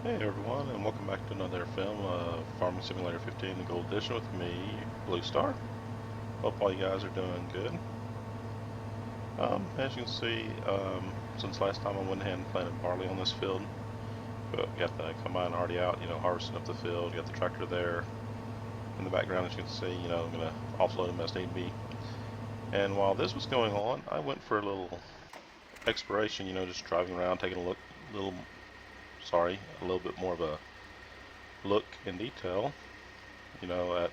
Hey everyone, and welcome back to another film, Farming Simulator 15, the Gold Edition with me, Blue Star. Hope all you guys are doing good. As you can see, since last time I went ahead and planted barley on this field, but got the combine already out, harvesting up the field, got the tractor there. In the background, as you can see, I'm going to offload them as need be. And while this was going on, I went for a little exploration, just driving around, taking a look, a little bit more of a look in detail, at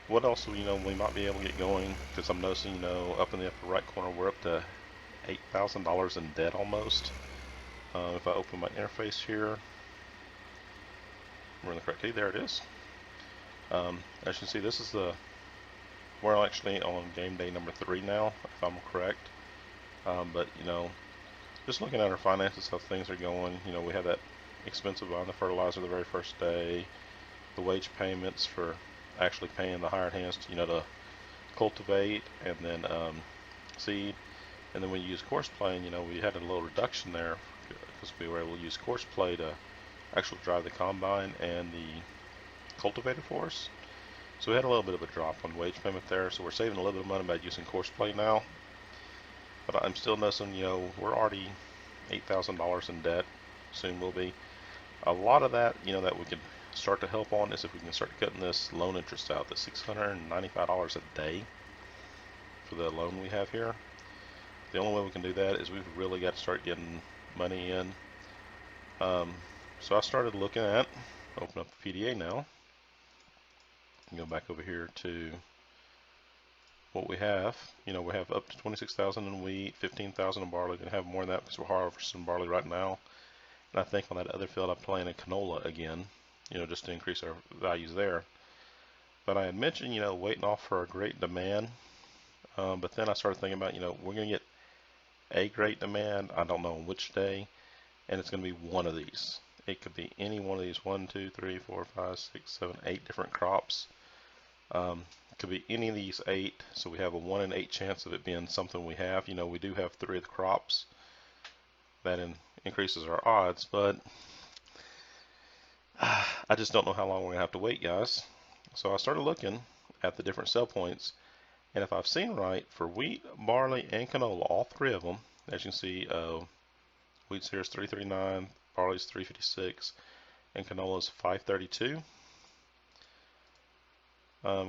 what else, we might be able to get going, because I'm noticing, up in the upper right corner, we're up to $8,000 in debt almost. If I open my interface here, we're in the correct key, there it is. As you can see, we're actually on game day number 3 now, if I'm correct. But, just looking at our finances, how things are going, we had that expensive buying the fertilizer the very first day, the wage payments for actually paying the hired hands to cultivate and then seed. And then when you use course plane, we had a little reduction there because we were able to use course play to actually drive the combine and the cultivator for us. So we had a little bit of a drop on wage payment there. So we're saving a little bit of money by using course play now. But I'm still noticing, we're already $8,000 in debt. Soon we'll be. A lot of that, that we could start to help on is if we can start cutting this loan interest out, the $695 a day for the loan we have here. The only way we can do that is we've really got to start getting money in. So I started looking at, open up the PDA now, and go back over here to what we have. We have up to 26,000 in wheat, 15,000 in barley. We're going to have more than that because we're harvesting barley right now. And I think on that other field I'm planting canola again, just to increase our values there. But I had mentioned, waiting off for a great demand. But then I started thinking about, we're going to get a great demand. I don't know on which day. And it's going to be one of these. It could be any one of these 1, 2, 3, 4, 5, 6, 7, 8 different crops. It could be any of these 8. So we have a 1 in 8 chance of it being something we have. We do have 3 of the crops. That increases our odds. But I just don't know how long we're going to have to wait, guys. So I started looking at the different sell points, and if I've seen right, for wheat, barley, and canola, all 3 of them, as you can see, wheat's here is 339, barley's 356, and canola's 532.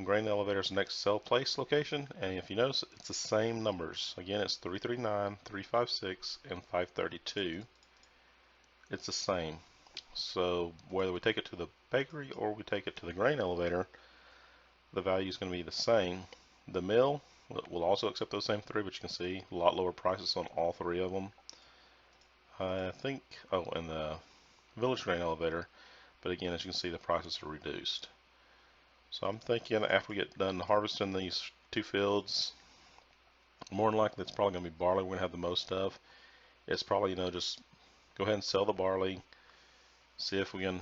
Grain elevator's next sell place location, and if you notice, it's the same numbers. Again, it's 339, 356, and 532. It's the same. So whether we take it to the bakery or we take it to the grain elevator, the value is going to be the same. The mill will also accept those same 3, but you can see a lot lower prices on all 3 of them. I think, and the village grain elevator, but again, as you can see, the prices are reduced. So I'm thinking after we get done harvesting these 2 fields, more than likely it's probably going to be barley we're going to have the most of. It's probably, just go ahead and sell the barley, see if we can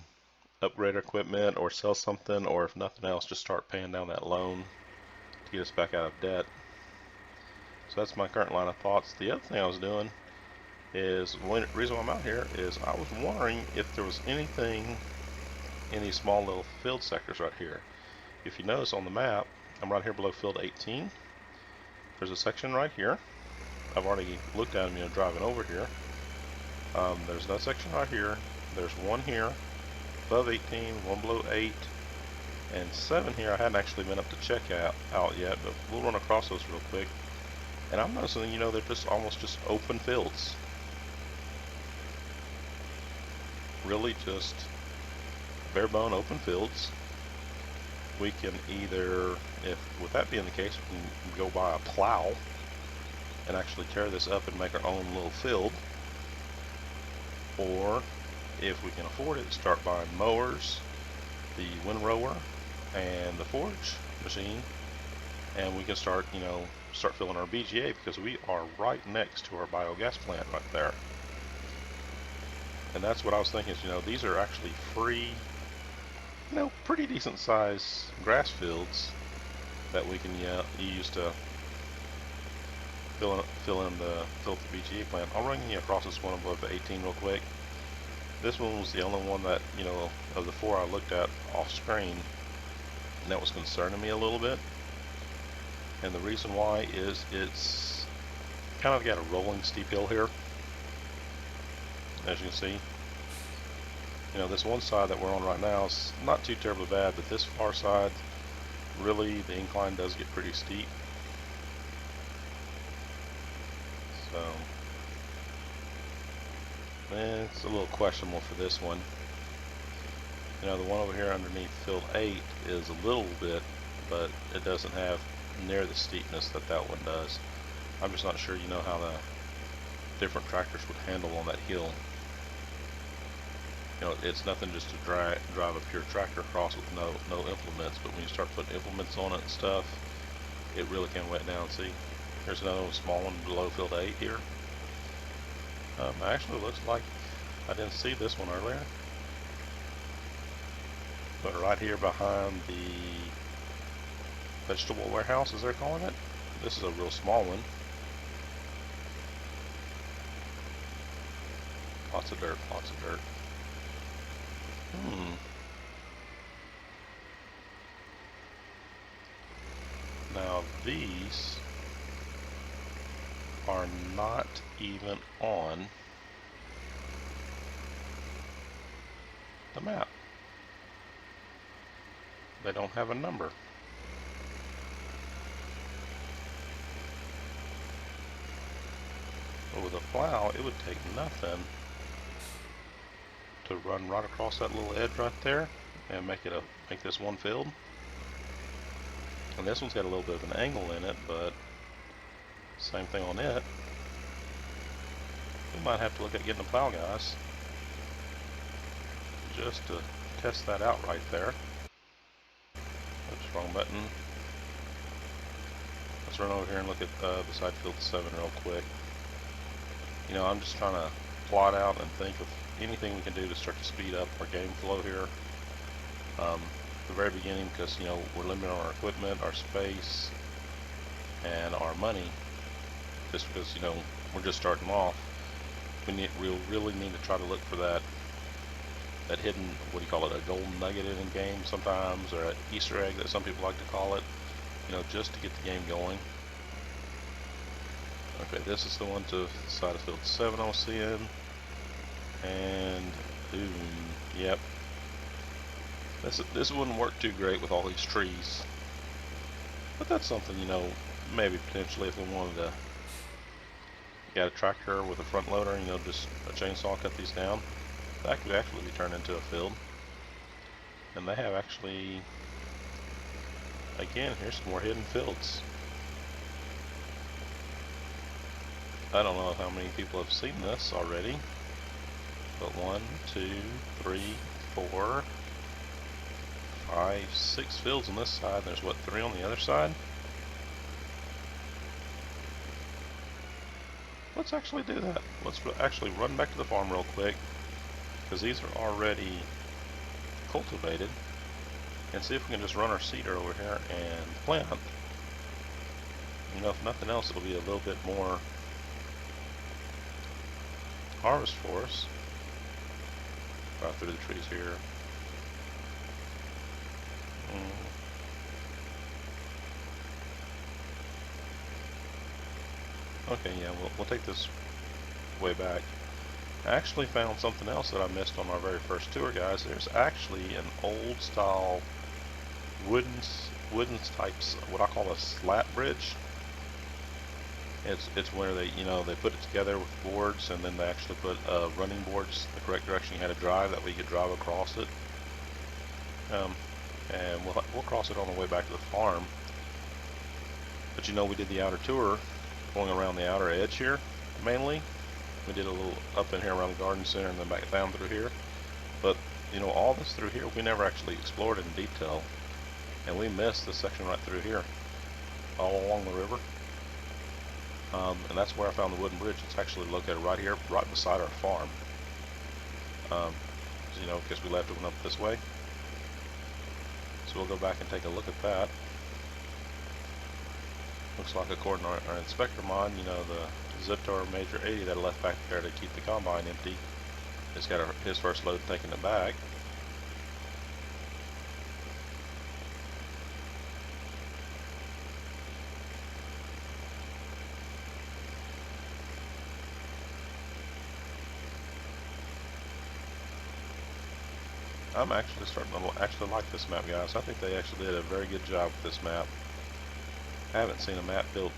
upgrade our equipment or sell something, or if nothing else, just start paying down that loan to get us back out of debt. So that's my current line of thoughts. The other thing I was doing is, the reason why I'm out here is I was wondering if there was anything in these small little field sectors right here. If you notice on the map, I'm right here below field 18. There's a section right here. I've already looked at them, driving over here. There's another section right here. There's one here, above 18, one below 8, and 7 here. I hadn't actually been up to check out yet, but we'll run across those real quick. And I'm noticing, they're just almost just open fields. Really just bare bone open fields. We can either, with that being the case, we can go buy a plow and actually tear this up and make our own little field. Or if we can afford it, start buying mowers, the windrower, and the forage machine, and we can start, start filling our BGA, because we are right next to our biogas plant right there. And that's what I was thinking is, these are actually free, pretty decent size grass fields that we can use to fill the BGA plant. I'll run you across this one above the 18 real quick. This one was the only one that, you know, of the four I looked at off screen, and that was concerning me a little bit. And the reason why is it's kind of got a rolling steep hill here, as you can see. You know, this one side that we're on right now is not too terribly bad, but this far side, really, the incline does get pretty steep. So, it's a little questionable for this one. You know, the one over here underneath field 8 is a little bit, but it doesn't have near the steepness that that one does. I'm just not sure, you know, how the different tractors would handle on that hill. You know, it's nothing just to drive a pure tractor across with no implements, but when you start putting implements on it and stuff, it really can weigh it down. See, here's another one, small one below field 8 here. Actually, looks like I didn't see this one earlier, but right here behind the vegetable warehouse, as they're calling it, this is a real small one. Lots of dirt, lots of dirt. Now these are not even on the map. They don't have a number. But with a plow, it would take nothing to run right across that little edge right there and make this one field. And this one's got a little bit of an angle in it, but same thing on it. We might have to look at getting the plow guys just to test that out right there. Oops, wrong button. Let's run over here and look at beside field 7 real quick. You know, I'm just trying to plot out and think of anything we can do to start to speed up our game flow here. The very beginning, because, you know, we're limited on our equipment, our space, and our money, just because, you know, we're just starting off. We'll really need to try to look for that hidden, what do you call it, a golden nugget in a game sometimes, or an Easter egg that some people like to call it, you know, just to get the game going. Okay, this is the one to the side of field 7 I was seeing, and yep. This wouldn't work too great with all these trees, but that's something, you know, maybe potentially if we wanted to get a tractor with a front loader, you know, just a chainsaw, cut these down, that could actually be turned into a field. And they have actually, again, here's some more hidden fields. I don't know how many people have seen this already, but 1, 2, 3, 4, 5, 6 fields on this side. There's what, 3 on the other side? Let's actually do that. Let's actually run back to the farm real quick, because these are already cultivated, and see if we can just run our seeder over here and plant. You know, if nothing else, it'll be a little bit more harvest for us. Right through the trees here. Okay, yeah, we'll take this way back. I actually found something else that I missed on our very first tour, guys. There's actually an old style wooden types, what I call a slat bridge. It's where they, you know, they put it together with boards, and then they actually put running boards the correct direction you had to drive, that way you could drive across it. And we'll cross it on the way back to the farm. But you know, we did the outer tour going around the outer edge here mainly. We did a little up in here around the garden center and then back down through here. But you know, all this through here we never actually explored in detail, and we missed this section right through here, all along the river. And that's where I found the wooden bridge. It's actually located right here, right beside our farm. You know, because we left it up this way. So we'll go back and take a look at that. Looks like according to our inspector mod, you know, the Ziptor Major 80 that I left back there to keep the combine empty It's got his first load taking it back. I'm actually starting to actually like this map, guys. I think they actually did a very good job with this map. I haven't seen a map built,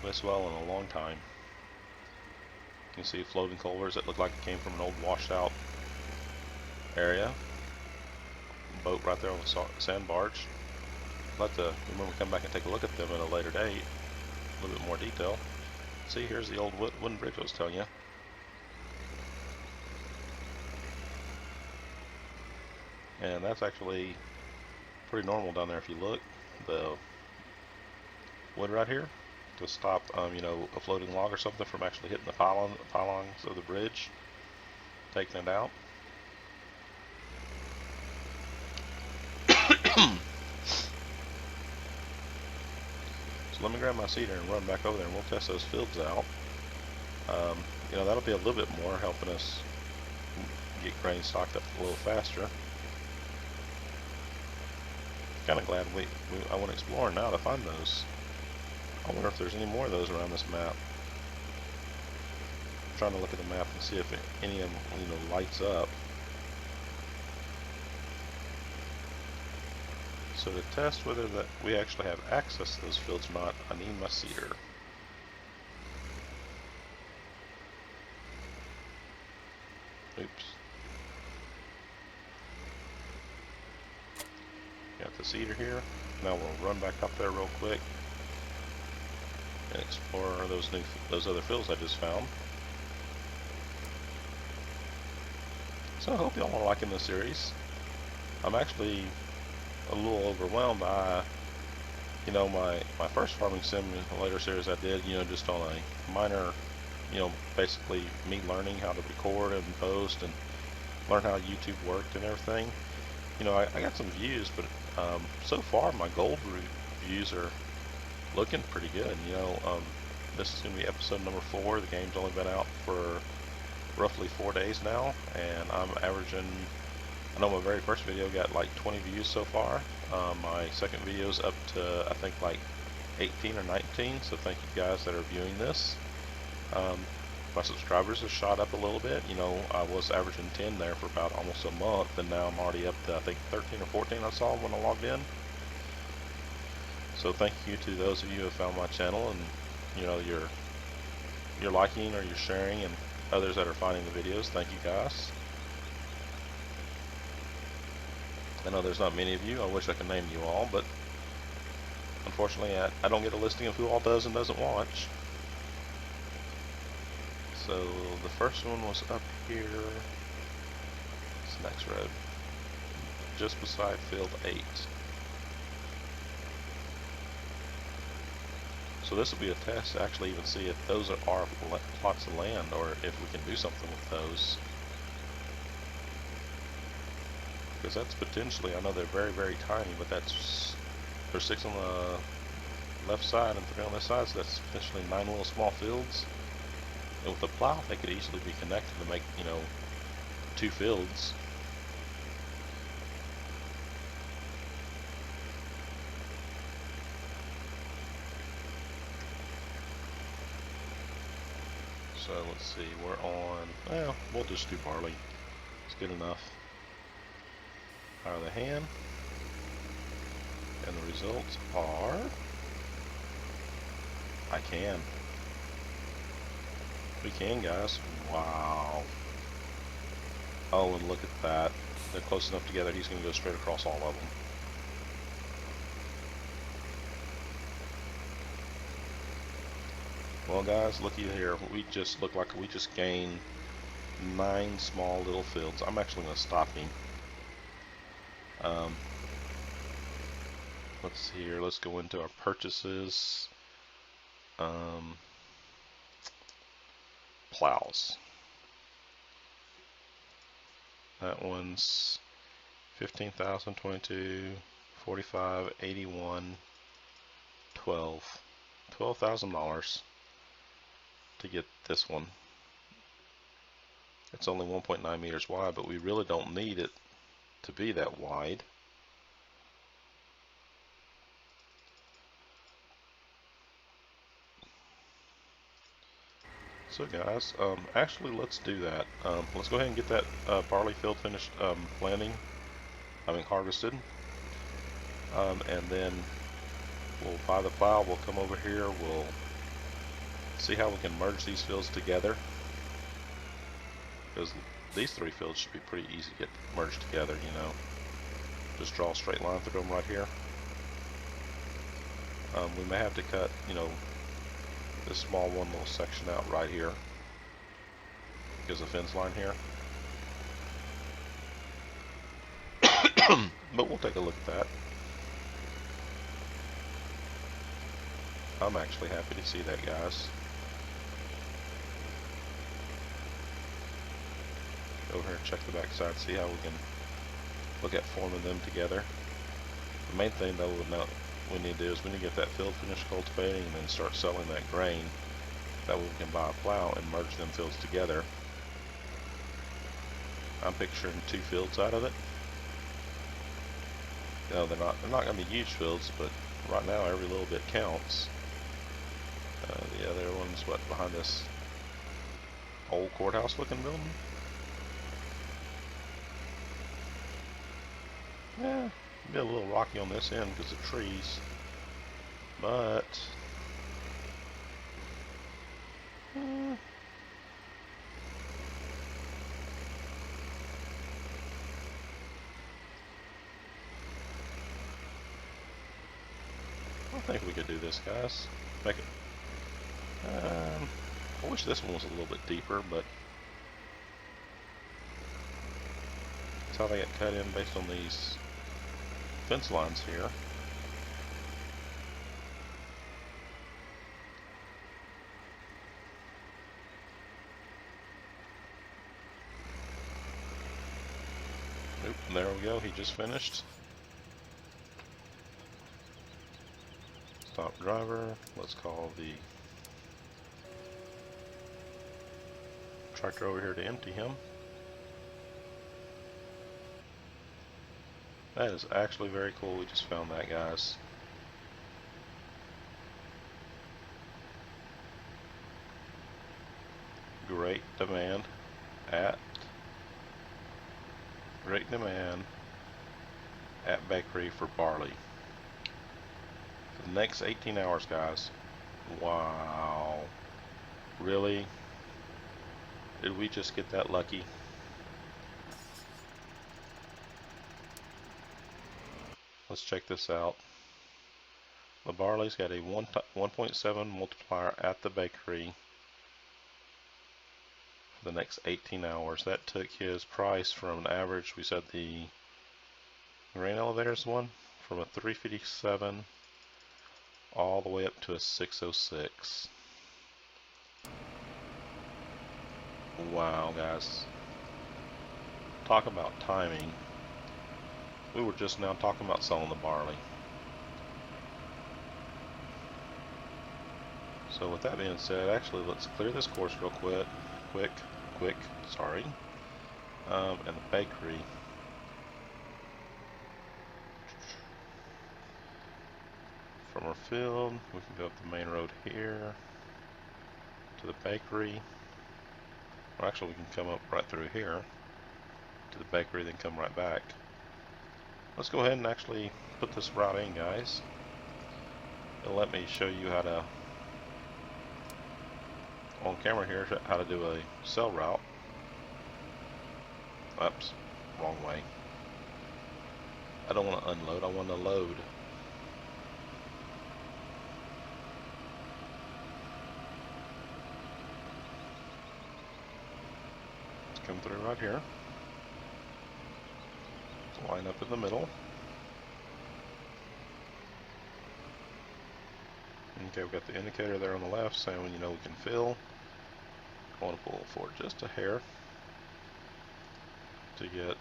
this well in a long time. You can see floating culverts that look like it came from an old washed out area. Boat right there on the sand barge. I'd like to remember come back and take a look at them at a later date. A little bit more detail. See, here's the old wooden bridge I was telling you. And that's actually pretty normal down there if you look. The wood right here to stop, a floating log or something from actually hitting the pylons of the bridge, taking it out. So let me grab my seeder and run back over there and we'll test those fields out. That'll be a little bit more helping us get grain stocked up a little faster. Kind of glad I went exploring now to find those. I wonder if there's any more of those around this map. I'm trying to look at the map and see if any of them, lights up. So to test whether that we actually have access to those fields or not, I need my seeder. Oops. Got the seeder here. Now we'll run back up there real quick and explore those other fields I just found. So I hope y'all are liking this series. I'm actually a little overwhelmed by, my first farming simulator series I did, just on a minor, basically me learning how to record and post and learn how YouTube worked and everything. I got some views, but so far my gold views are looking pretty good. This is going to be episode number 4. The game's only been out for roughly 4 days now, and I'm averaging, I know my very first video got like 20 views so far. My second video is up to, I think, like 18 or 19, so thank you guys that are viewing this. My subscribers have shot up a little bit. I was averaging 10 there for about almost a month, and now I'm already up to, I think, 13 or 14 I saw when I logged in. So thank you to those of you who have found my channel, and you're liking or you're sharing, and others that are finding the videos. Thank you guys. I know there's not many of you. I wish I could name you all, but unfortunately I don't get a listing of who all does and doesn't watch. So the first one was up here. It's the next road, just beside field 8. So this will be a test to actually even see if those are our plots of land, or if we can do something with those. Because that's potentially, I know they're very, very tiny, but there's 6 on the left side and 3 on this side, so that's potentially 9 little small fields. And with a plow, they could easily be connected to make, 2 fields. So let's see, we're on, well, we'll just do barley. It's good enough. Fire the hand. And the results are, I can. We can, guys. Wow. Oh, and look at that. They're close enough together, he's going to go straight across all of them. Well, guys, looky here. We just look like we just gained 9 small little fields. I'm actually going to stop him. Let's see here. Let's go into our purchases. Plows. That one's 15,000, 22, 45, 81, 12. $12,000 to get this one. It's only 1.9 meters wide, but we really don't need it to be that wide. So guys, actually let's do that. Let's go ahead and get that barley field finished harvested. And then we'll buy the plow, we'll come over here, we'll see how we can merge these fields together. Because these three fields should be pretty easy to get merged together, you know. Just draw a straight line through them right here. We may have to cut, you know, this small one little section out right here because of the fence line here. But we'll take a look at that. I'm actually happy to see that, guys. Go over here and check the back side, see how we can look at forming them together. The main thing though we need to do is we need to get that field finished cultivating and then start selling that grain. That way we can buy a plow and merge them fields together. I'm picturing 2 fields out of it. You know, they're not going to be huge fields, but right now every little bit counts. The other one's what, behind this old courthouse looking building? Yeah, be a little rocky on this end because of trees, but I think we could do this, guys. Make it. I wish this one was a little bit deeper, but that's how they get cut in based on these fence lines here. Oop, there we go. He just finished. Stop driver. Let's call the tractor over here to empty him. That is actually very cool. We just found that, guys. Great demand at bakery for barley. For the next 18 hours, guys. Wow. Really? Did we just get that lucky? Let's check this out. The barley's got a 1.7 multiplier at the bakery for the next 18 hours. That took his price from an average, we said the grain elevators one, from a 357 all the way up to a 606. Wow, guys. Talk about timing. We were just now talking about selling the barley. So with that being said, actually let's clear this course real quick, sorry. And the bakery. From our field, we can go up the main road here to the bakery. Or actually we can come up right through here to the bakery, then come right back. Let's go ahead and actually put this route in, guys. It'll let me show you how to, on camera here, how to do a cell route. Oops, wrong way. I don't want to unload, I want to load. Let's come through right here. Line up in the middle. Okay, we've got the indicator there on the left saying when you know we can fill. I want to pull forward just a hair to get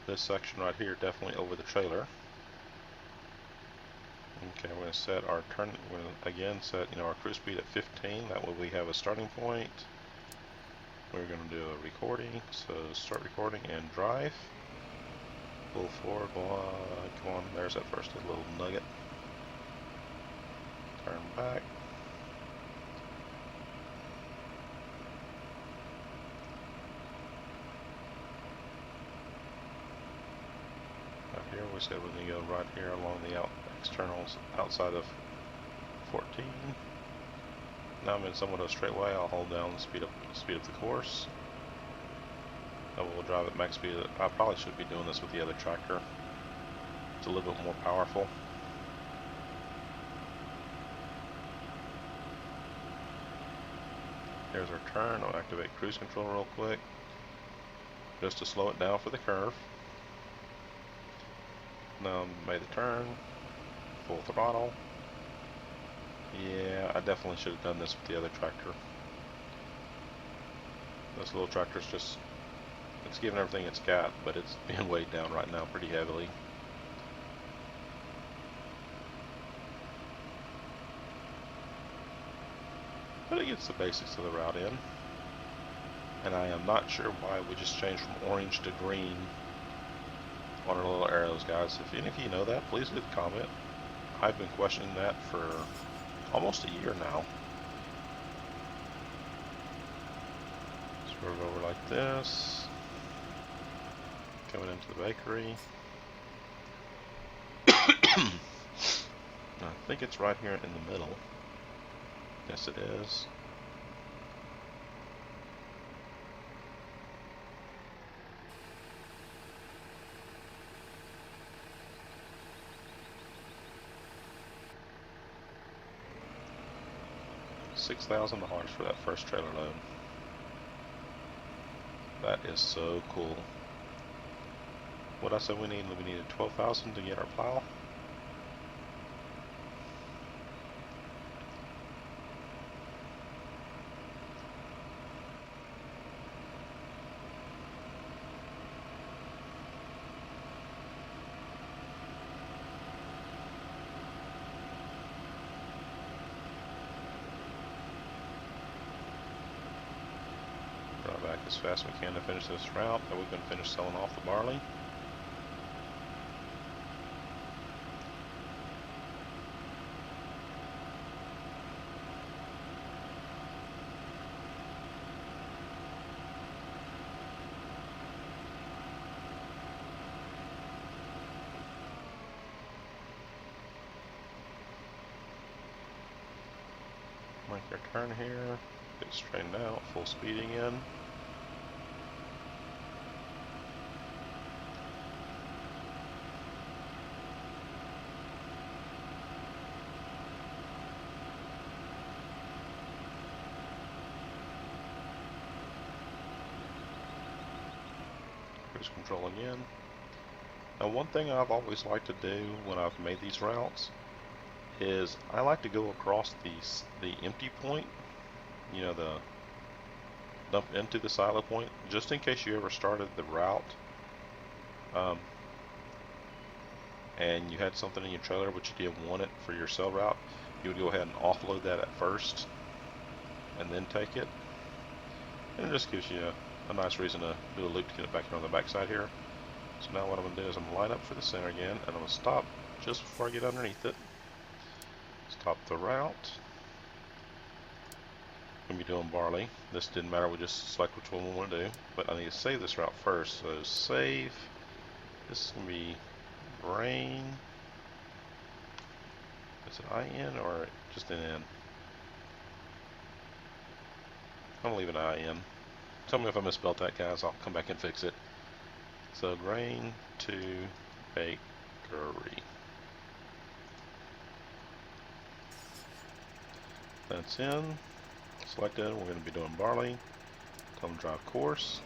this section right here definitely over the trailer. Okay, we're going to set our turn. We're going to again set, you know, our cruise speed at 15. That way we have a starting point. We're going to do a recording, so start recording and drive. Pull forward, come on, there's that first little nugget. Turn back. Out here we said we're going to go right here along the externals outside of 14. Now I'm in somewhat of a straight way. I'll hold down and speed up the course. And we'll drive at max speed. I probably should be doing this with the other tractor. It's a little bit more powerful. Here's our turn. I'll activate cruise control real quick, just to slow it down for the curve. Now made the turn, full throttle. Yeah, I definitely should have done this with the other tractor. This little tractor's just, it's giving everything it's got, but it's being weighed down right now pretty heavily. But it gets the basics of the route in. And I am not sure why we just changed from orange to green on our little arrows, guys. If any of you know that, please leave a comment. I've been questioning that for almost a year now. Swerve over like this. Coming into the bakery. I think it's right here in the middle. Yes, it is. $6,000 for that first trailer load. That is so cool. What I said we needed $12,000 to get our plow. Drive back as fast as we can to finish this route, that we can finish selling off the barley. Make our turn here, get straightened out, full speeding in. Cruise control again. Now, one thing I've always liked to do when I've made these routes is I like to go across the empty point, you know, the dump into the silo point, just in case you ever started the route and you had something in your trailer but you didn't want it for your sell route. You would go ahead and offload that at first and then take it, and it just gives you a nice reason to do a loop to get it back here on the backside here. So now what I'm going to do is I'm going to line up for the center again, and I'm going to stop just before I get underneath it. Stop the route. I'm going to be doing barley. This didn't matter, we just select which one we want to do. But I need to save this route first. So save. This is going to be grain. Is it IN or just an N? I'm going to leave an IN. Tell me if I misspelled that, guys. I'll come back and fix it. So grain to bakery. That's in. Selected. We're going to be doing barley. Tell them drive course.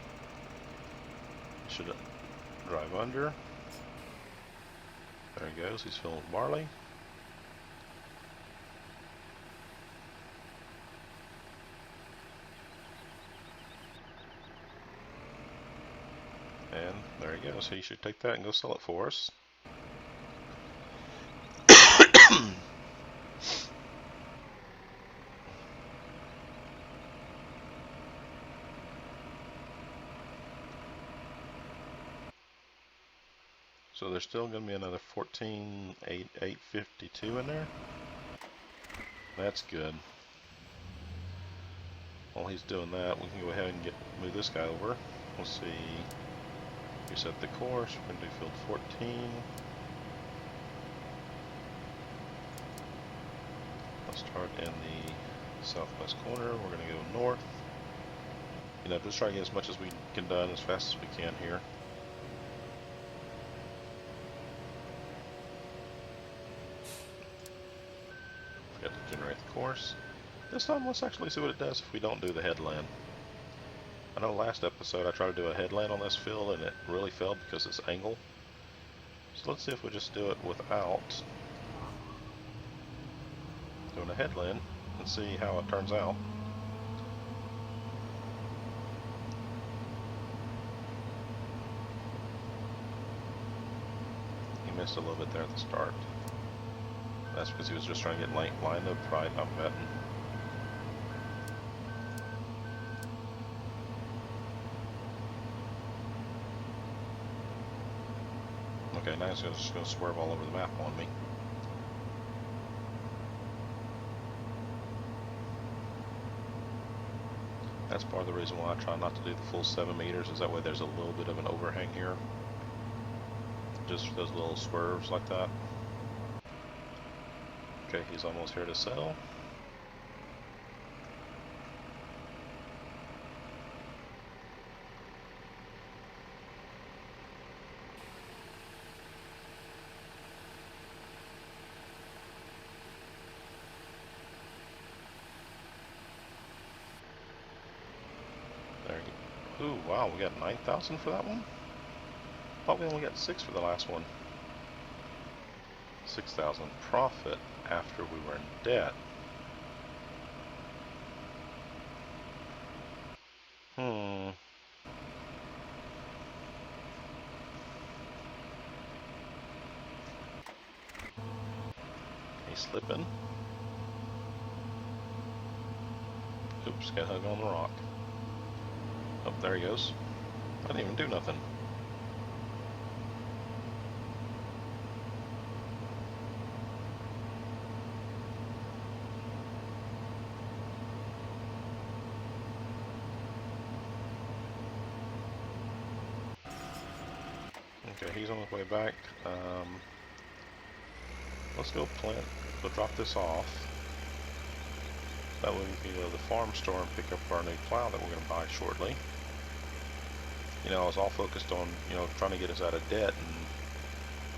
Should drive under. There he goes. He's filling with barley. And there he goes. He should take that and go sell it for us. So there's still going to be another 14,852 in there. That's good. While he's doing that, we can go ahead and move this guy over. We'll see. Reset the course. We're going to do field 14. Let's start in the southwest corner. We're going to go north. You know, just try to get as much as we can done as fast as we can here. Forgot to generate the course. This time, let's actually see what it does if we don't do the headland. I know last episode I tried to do a headland on this field and it really failed because it's angle. So let's see if we just do it without doing a headland and see how it turns out. He missed a little bit there at the start. That's because he was just trying to get lined up right, I'm betting. Okay, now he's just going to swerve all over the map on me. That's part of the reason why I try not to do the full 7 meters, is that way there's a little bit of an overhang here. Just for those little swerves like that. Okay, he's almost here to sell. There you go. Ooh, wow, we got 9,000 for that one? Thought we only got 6 for the last one. 6,000 profit after we were in debt. He's slipping. Oops, got hung on the rock. Oh, there he goes. I didn't even do nothing. Okay, he's on his way back. Let's go drop this off. That way we can go to the farm store and pick up our new plow that we're going to buy shortly. You know, I was all focused on, you know, trying to get us out of debt, and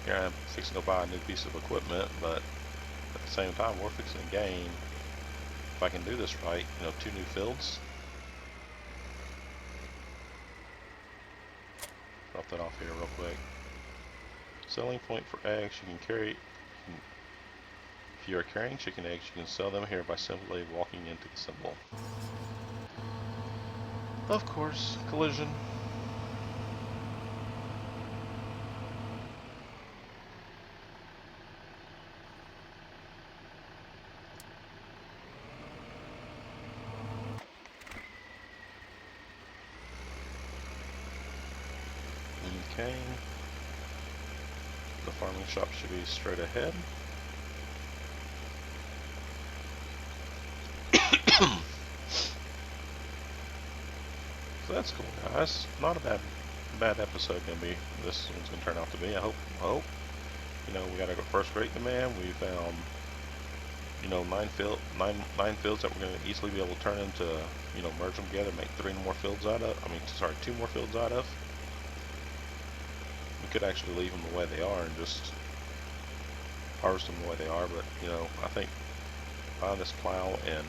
here I am fixing to buy a new piece of equipment, but at the same time we're fixing to gain, if I can do this right, you know, 2 new fields. Drop that off here real quick. Selling point for eggs, you can carry, if you are carrying chicken eggs, you can sell them here by simply walking into the symbol. Of course, collision. Okay. The farming shop should be straight ahead. So that's cool, guys. Not a bad episode gonna be. This one's gonna turn out to be. I hope. You know, we got our first rate demand. We found, you know, 9 fields that we're gonna easily be able to turn into, you know, merge them together, make 2 more fields out of. We could actually leave them the way they are and just harvest them the way they are, but you know, I think buying this plow and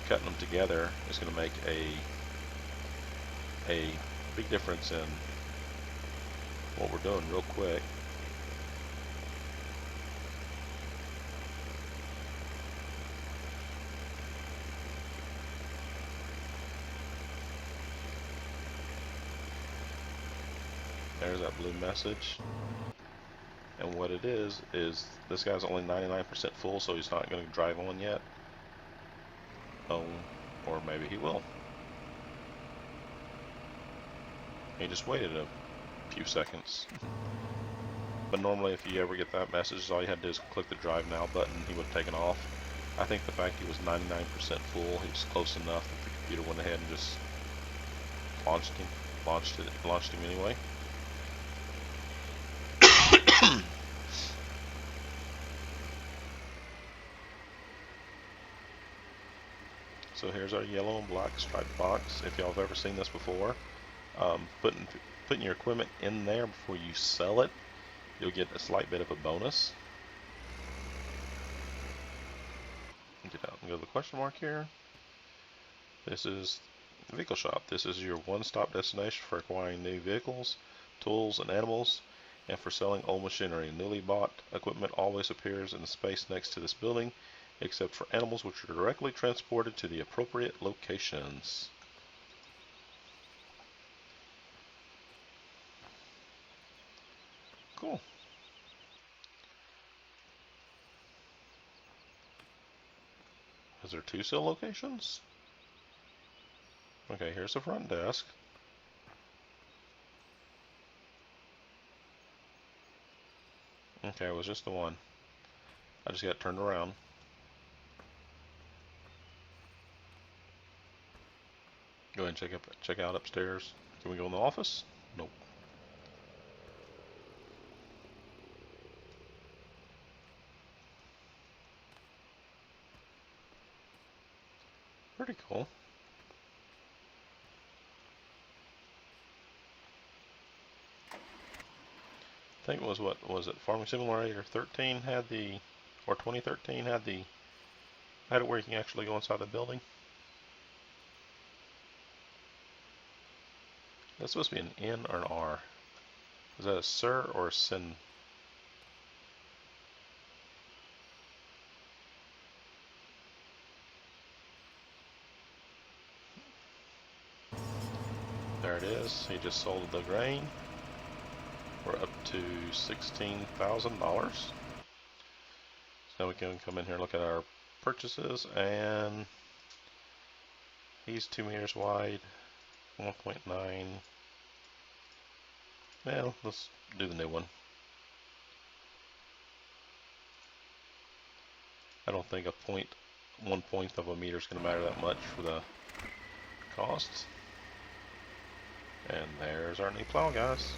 cutting them together is going to make a big difference in what we're doing real quick. There's that blue message. And what it is this guy's only 99% full, so he's not going to drive on yet. Oh, or maybe he will. He just waited a few seconds. But normally if you ever get that message, all you had to do is click the drive now button, he would have taken off. I think the fact he was 99% full, he was close enough that the computer went ahead and just launched him anyway. So here's our yellow and black striped box. If y'all have ever seen this before, putting your equipment in there before you sell it, you'll get a slight bit of a bonus. Get out and go to the question mark here. This is the vehicle shop. This is your one-stop destination for acquiring new vehicles, tools, and animals, and for selling old machinery. Newly bought equipment always appears in the space next to this building, except for animals which are directly transported to the appropriate locations. Cool. Is there 2 sale locations? Okay, here's the front desk. Okay, it was just the one. I just got turned around. Go ahead and check out upstairs. Can we go in the office? Nope. Pretty cool. I think it was, what was it, Farming Simulator 13 had the, or 2013 had it where you can actually go inside the building. That's supposed to be an N or an R. Is that a sir or a sin? There it is. He just sold the grain. We're up to $16,000. So now we can come in here and look at our purchases, and he's 2 meters wide, 1.9. Well, let's do the new one. I don't think 1/1 of a meter is going to matter that much for the costs. And there's our new plow, guys.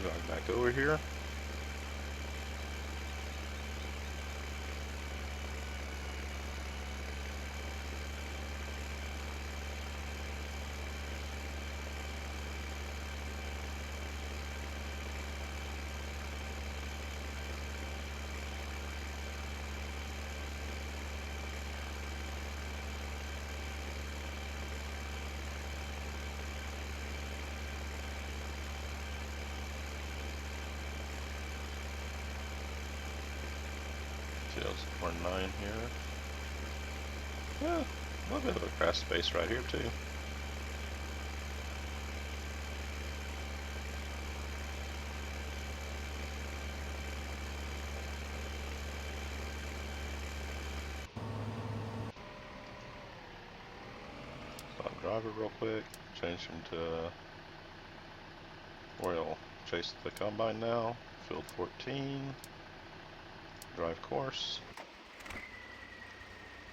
Drive back over here. We're 9 here. Yeah, a little bit of a grass space right here too. Stop driver real quick. Change him to we'll chase the combine now. Field 14. Drive course.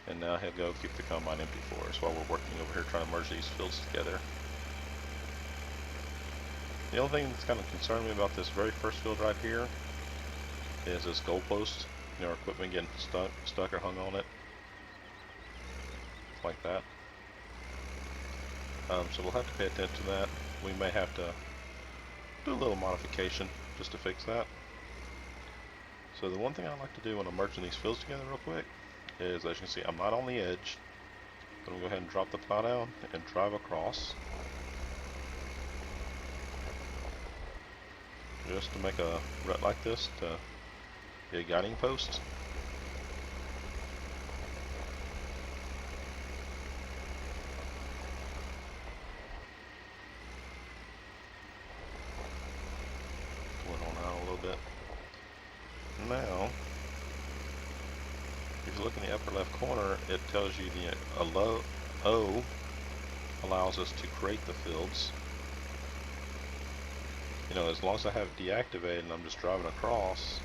And now he'll go keep the combine empty for us while we're working over here trying to merge these fields together. The only thing that's kind of concerning me about this very first field right here is this goalpost. You know, our equipment getting stuck or hung on it. Like that. So we'll have to pay attention to that. We may have to do a little modification just to fix that. So the one thing I like to do when I'm merging these fields together real quick is, as you can see, I'm not on the edge. I'm going to go ahead and drop the plow down and drive across. Just to make a rut like this to be a guiding post. it tells you a low O allows us to create the fields. You know, as long as I have it deactivated and I'm just driving across,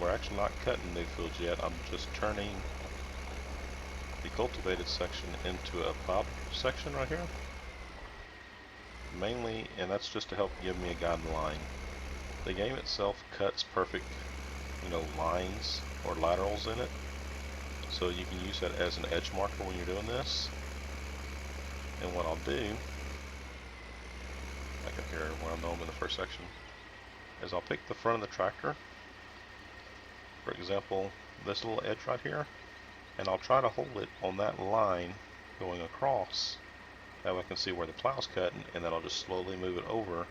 we're actually not cutting new fields yet. I'm just turning the cultivated section into a plowed section right here. Mainly, and that's just to help give me a guiding line. The game itself cuts perfect, you know, lines or laterals in it. So you can use that as an edge marker when you're doing this. And what I'll do, back up here where I know I'm in the first section, is I'll pick the front of the tractor, for example, this little edge right here, and I'll try to hold it on that line going across. That way I can see where the plow's cutting, and then I'll just slowly move it over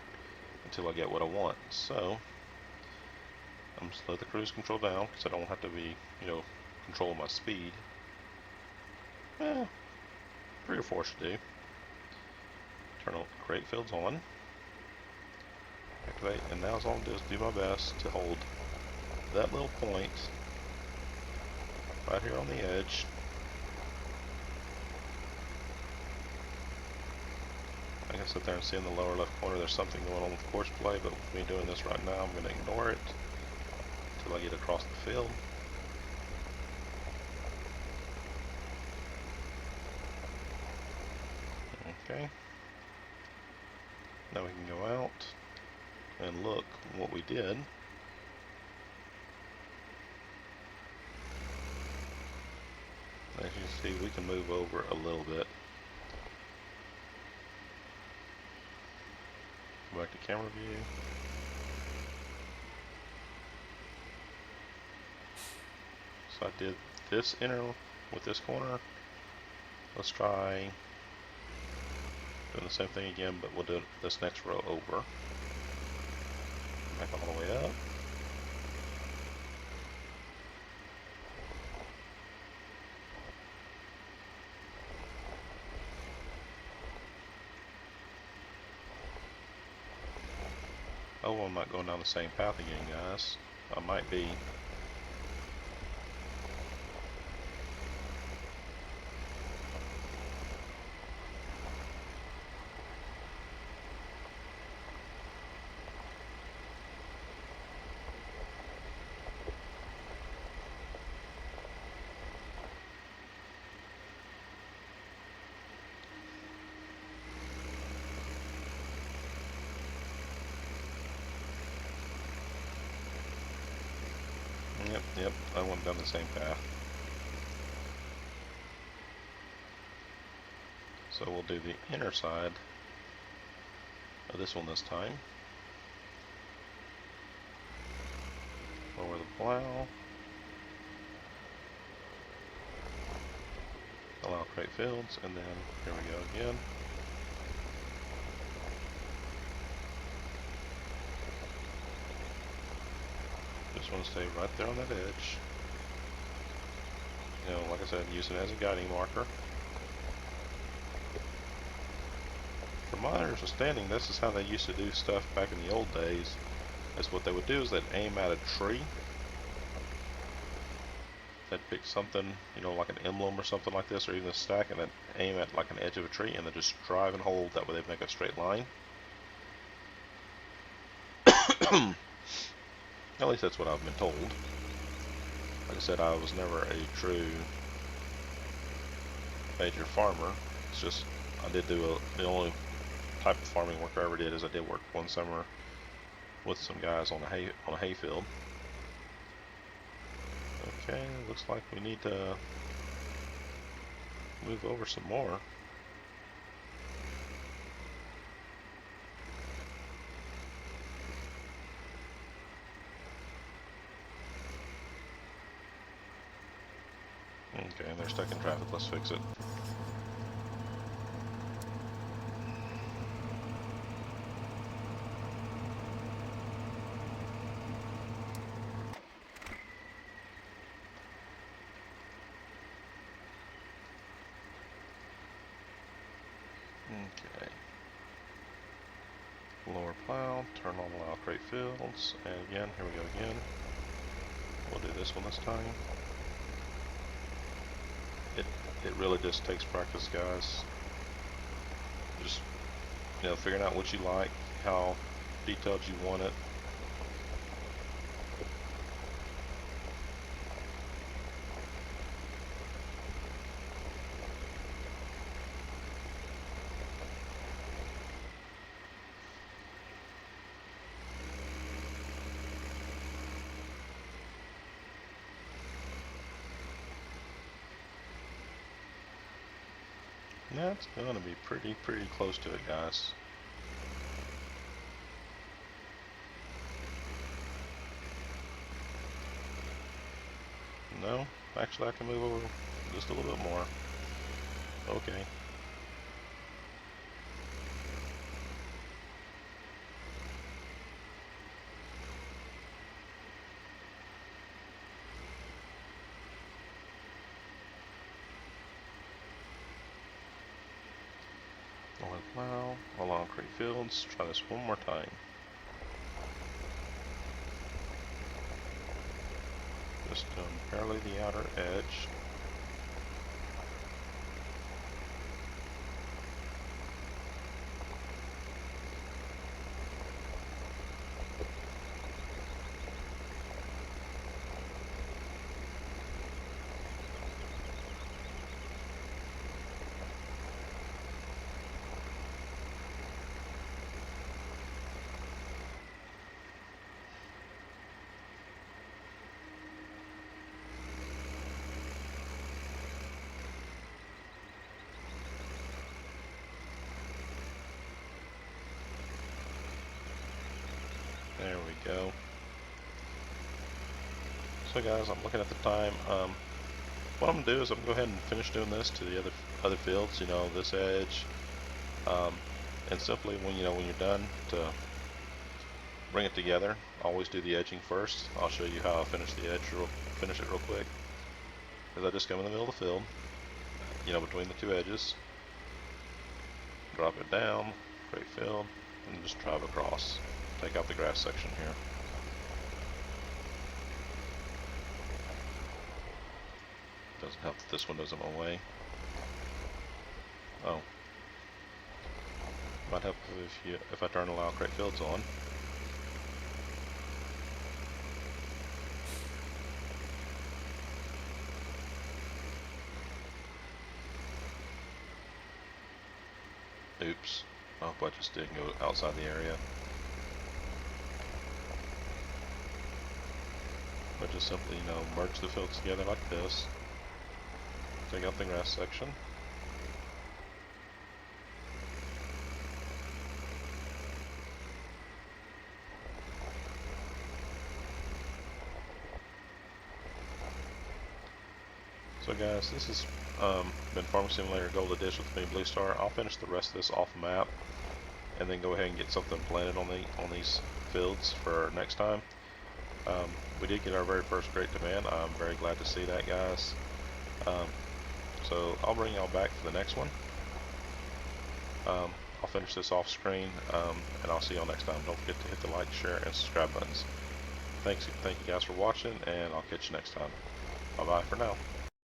until I get what I want. So I'm just let the cruise control down because I don't have to be, you know, controlling my speed. 3 or 4 should do. Turn on create fields on, activate, and now all I'm doing is do my best to hold that little point right here on the edge. I can sit there and see in the lower left corner there's something going on with course play, but with me doing this right now, I'm going to ignore it until I get across the field. Okay. Now we can go out and look what we did. As you see, we can move over a little bit. Go back to camera view. So I did this inner with this corner. Let's try doing the same thing again, but we'll do this next row over. Back all the way up. Oh, I'm not going down the same path again, guys. I might be. Yep, I went down the same path. So we'll do the inner side of this one this time. Lower the plow. Allow create fields, and then here we go again. Just want to stay right there on that edge. You know, like I said, use it as a guiding marker. From my understanding, this is how they used to do stuff back in the old days. Is what they would do is they'd aim at a tree. They'd pick something, you know, like an emblem or something like this, or even a stack, and then aim at like an edge of a tree, and then just drive and hold. That way they make a straight line. At least that's what I've been told. Like I said, I was never a true major farmer. It's just I did do the only type of farming work I ever did is I did work one summer with some guys on a hay field. Okay, looks like we need to move over some more. Okay, they're stuck in traffic. Let's fix it. Okay. Lower plow, turn on allow create fields, and again, here we go again. We'll do this one this time. it it really just takes practice, guys. Just, you know, figuring out what you like, how detailed you want it. That's going to be pretty close to it, guys. No, actually I can move over just a little bit more. Okay. Plow along creek fields. Try this one more time. Just barely the outer edge. There we go. So guys, I'm looking at the time. What I'm gonna do is I'm gonna go ahead and finish doing this to the other fields. You know, this edge, and simply when you're done to bring it together, always do the edging first. I'll show you how I finish the edge. Finish it real quick. As I just come in the middle of the field, you know, between the two edges, drop it down, create field, and just drive across. Take out the grass section here. Doesn't help that this window's in my way. Oh. Might help if I turn allow create fields on. Oops. I hope I just didn't go outside the area. But just simply, you know, merge the fields together like this. Take out the grass section. So guys, this has been Farming Simulator Gold Edition with me, Blue Star. I'll finish the rest of this off map, and then go ahead and get something planted on these fields for next time. We did get our very first great demand. I'm very glad to see that, guys. So I'll bring y'all back for the next one. I'll finish this off screen, and I'll see y'all next time. Don't forget to hit the like, share, and subscribe buttons. Thank you guys for watching, and I'll catch you next time. Bye bye for now.